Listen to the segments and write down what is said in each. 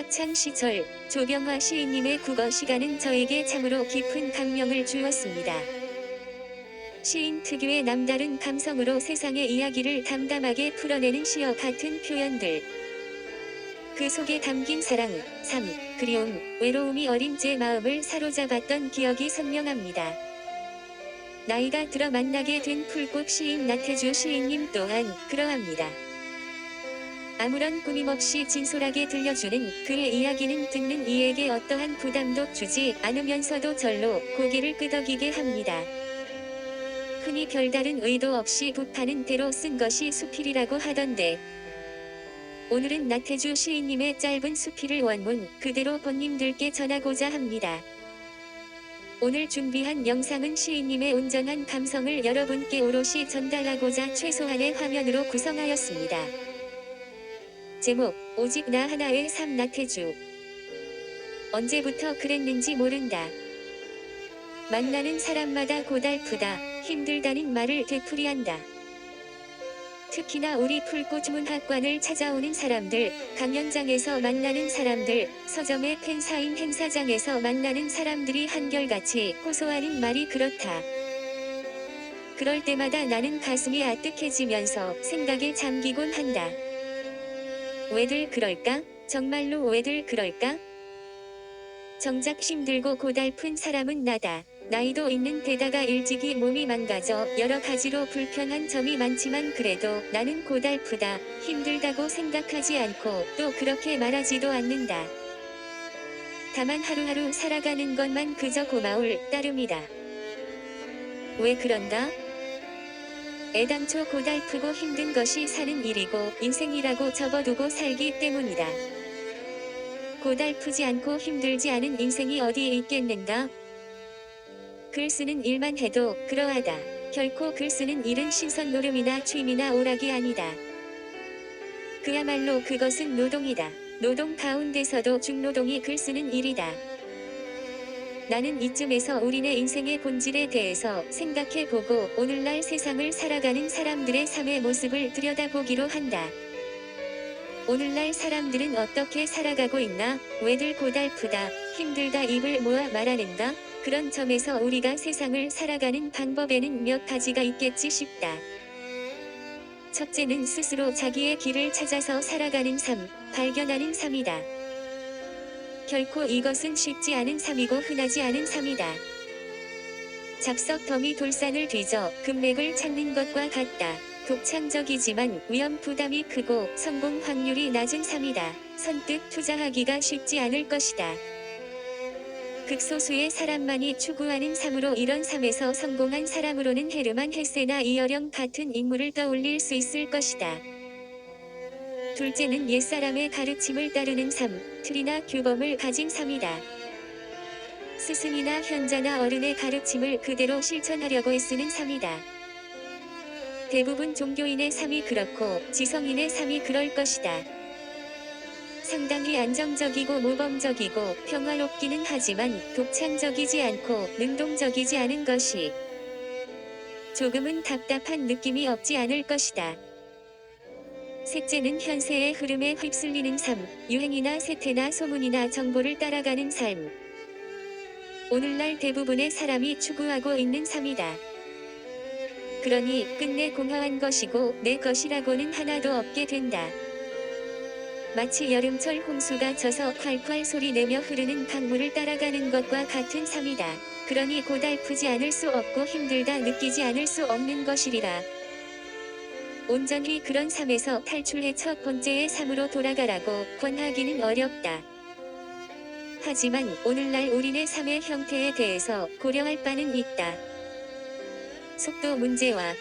학창시절 조병화 시인님의 국어 시간은 저에게 참으로 깊은 감명을 주었습니다. 시인 특유의 남다른 감성으로 세상의 이야기를 담담하게 풀어내는 시와 같은 표현들. 그 속에 담긴 사랑, 삶, 그리움, 외로움이 어린 제 마음을 사로잡았던 기억이 선명합니다. 나이가 들어 만나게 된 풀꽃 시인 나태주 시인님 또한 그러합니다. 아무런 꾸밈 없이 진솔하게 들려주는 그의 이야기는 듣는 이에게 어떠한 부담도 주지 않으면서도 절로 고개를 끄덕이게 합니다. 흔히 별다른 의도 없이 붓파는 대로 쓴 것이 수필이라고 하던데, 오늘은 나태주 시인님의 짧은 수필을 원문 그대로 본님들께 전하고자 합니다. 오늘 준비한 영상은 시인님의 온전한 감성을 여러분께 오롯이 전달하고자 최소한의 화면으로 구성하였습니다. 제목, 오직 나 하나의 삶. 나태주. 언제부터 그랬는지 모른다. 만나는 사람마다 고달프다, 힘들다는 말을 되풀이한다. 특히나 우리 풀꽃문학관을 찾아오는 사람들, 강연장에서 만나는 사람들, 서점의 팬사인 행사장에서 만나는 사람들이 한결같이 호소하는 말이 그렇다. 그럴 때마다 나는 가슴이 아뜩해지면서 생각에 잠기곤 한다. 왜들 그럴까? 정말로 왜들 그럴까? 정작 힘들고 고달픈 사람은 나다. 나이도 있는 데다가 일찍이 몸이 망가져 여러 가지로 불편한 점이 많지만 그래도 나는 고달프다, 힘들다고 생각하지 않고 또 그렇게 말하지도 않는다. 다만 하루하루 살아가는 것만 그저 고마울 따름이다. 왜 그런가? 애당초 고달프고 힘든 것이 사는 일이고 인생이라고 접어두고 살기 때문이다. 고달프지 않고 힘들지 않은 인생이 어디에 있겠는가? 글 쓰는 일만 해도 그러하다. 결코 글 쓰는 일은 신선 노름이나 취미나 오락이 아니다. 그야말로 그것은 노동이다. 노동 가운데서도 중노동이 글 쓰는 일이다. 나는 이쯤에서 우리네 인생의 본질에 대해서 생각해보고 오늘날 세상을 살아가는 사람들의 삶의 모습을 들여다보기로 한다. 오늘날 사람들은 어떻게 살아가고 있나? 왜들 고달프다, 힘들다 입을 모아 말하는가? 그런 점에서 우리가 세상을 살아가는 방법에는 몇 가지가 있겠지 싶다. 첫째는 스스로 자기의 길을 찾아서 살아가는 삶, 발견하는 삶이다. 결코 이것은 쉽지 않은 삶이고 흔하지 않은 삶이다. 잡석 더미 돌산을 뒤져 금맥을 찾는 것과 같다. 독창적이지만 위험 부담이 크고 성공 확률이 낮은 삶이다. 선뜻 투자하기가 쉽지 않을 것이다. 극소수의 사람만이 추구하는 삶으로 이런 삶에서 성공한 사람으로는 헤르만 헤세나 이어령 같은 인물을 떠올릴 수 있을 것이다. 둘째는 옛사람의 가르침을 따르는 삶, 틀이나 규범을 가진 삶이다. 스승이나 현자나 어른의 가르침을 그대로 실천하려고 애쓰는 삶이다. 대부분 종교인의 삶이 그렇고 지성인의 삶이 그럴 것이다. 상당히 안정적이고 모범적이고 평화롭기는 하지만 독창적이지 않고 능동적이지 않은 것이 조금은 답답한 느낌이 없지 않을 것이다. 셋째는 현세의 흐름에 휩쓸리는 삶, 유행이나 세태나 소문이나 정보를 따라가는 삶. 오늘날 대부분의 사람이 추구하고 있는 삶이다. 그러니 끝내 공허한 것이고 내 것이라고는 하나도 없게 된다. 마치 여름철 홍수가 져서 콸콸 소리내며 흐르는 강물을 따라가는 것과 같은 삶이다. 그러니 고달프지 않을 수 없고 힘들다 느끼지 않을 수 없는 것이리라. 온전히 그런 삶에서 탈출해 첫 번째의 삶으로 돌아가라고 권하기는 어렵다. 하지만 오늘날 우리네 삶의 형태에 대해서 고려할 바는 있다. 속도 문제와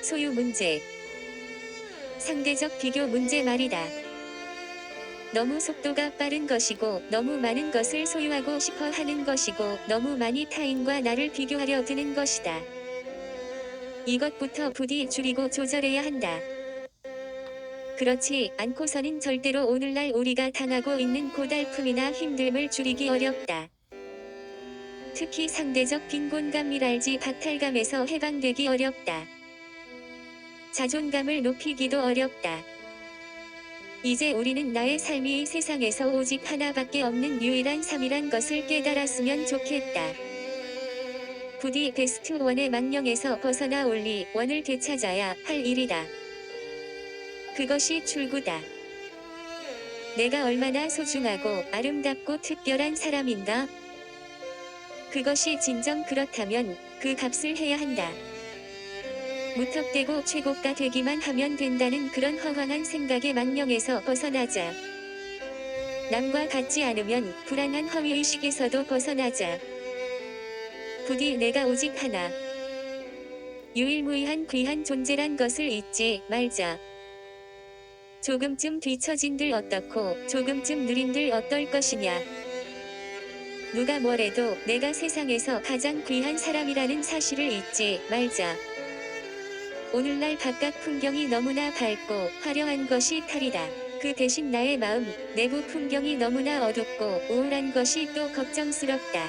소유 문제, 상대적 비교 문제 말이다. 너무 속도가 빠른 것이고 너무 많은 것을 소유하고 싶어 하는 것이고 너무 많이 타인과 나를 비교하려 드는 것이다. 이것부터 부디 줄이고 조절해야 한다. 그렇지 않고서는 절대로 오늘날 우리가 당하고 있는 고달픔이나 힘듦을 줄이기 어렵다. 특히 상대적 빈곤감이랄지 박탈감에서 해방되기 어렵다. 자존감을 높이기도 어렵다. 이제 우리는 나의 삶이 이 세상에서 오직 하나밖에 없는 유일한 삶이란 것을 깨달았으면 좋겠다. 부디 베스트 1의 망령에서 벗어나 올리 1을 되찾아야 할 일이다. 그것이 출구다. 내가 얼마나 소중하고 아름답고 특별한 사람인가? 그것이 진정 그렇다면 그 값을 해야 한다. 무턱대고 최고가 되기만 하면 된다는 그런 허황한 생각의 망령에서 벗어나자. 남과 같지 않으면 불안한 허위의식에서도 벗어나자. 부디 내가 오직 하나. 유일무이한 귀한 존재란 것을 잊지 말자. 조금쯤 뒤처진들 어떻고 조금쯤 느린들 어떨 것이냐. 누가 뭐래도 내가 세상에서 가장 귀한 사람이라는 사실을 잊지 말자. 오늘날 바깥 풍경이 너무나 밝고 화려한 것이 탈이다. 그 대신 나의 마음, 내부 풍경이 너무나 어둡고 우울한 것이 또 걱정스럽다.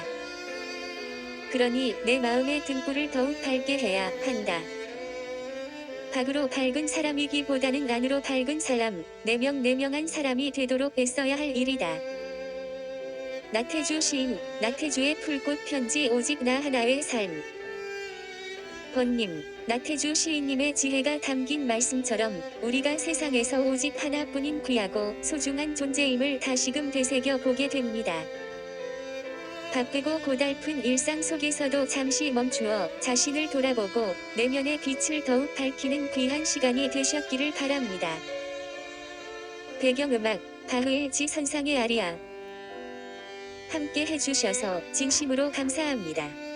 그러니 내 마음의 등불을 더욱 밝게 해야 한다. 밖으로 밝은 사람이기보다는 안으로 밝은 사람, 내명한 사람이 되도록 애써야 할 일이다. 나태주 시인, 나태주의 풀꽃 편지 오직 나 하나의 삶. 번님, 나태주 시인님의 지혜가 담긴 말씀처럼 우리가 세상에서 오직 하나뿐인 귀하고 소중한 존재임을 다시금 되새겨 보게 됩니다. 바쁘고 고달픈 일상 속에서도 잠시 멈추어 자신을 돌아보고 내면의 빛을 더욱 밝히는 귀한 시간이 되셨기를 바랍니다. 배경음악, 바흐의 지 선상의 아리아. 함께 해주셔서 진심으로 감사합니다.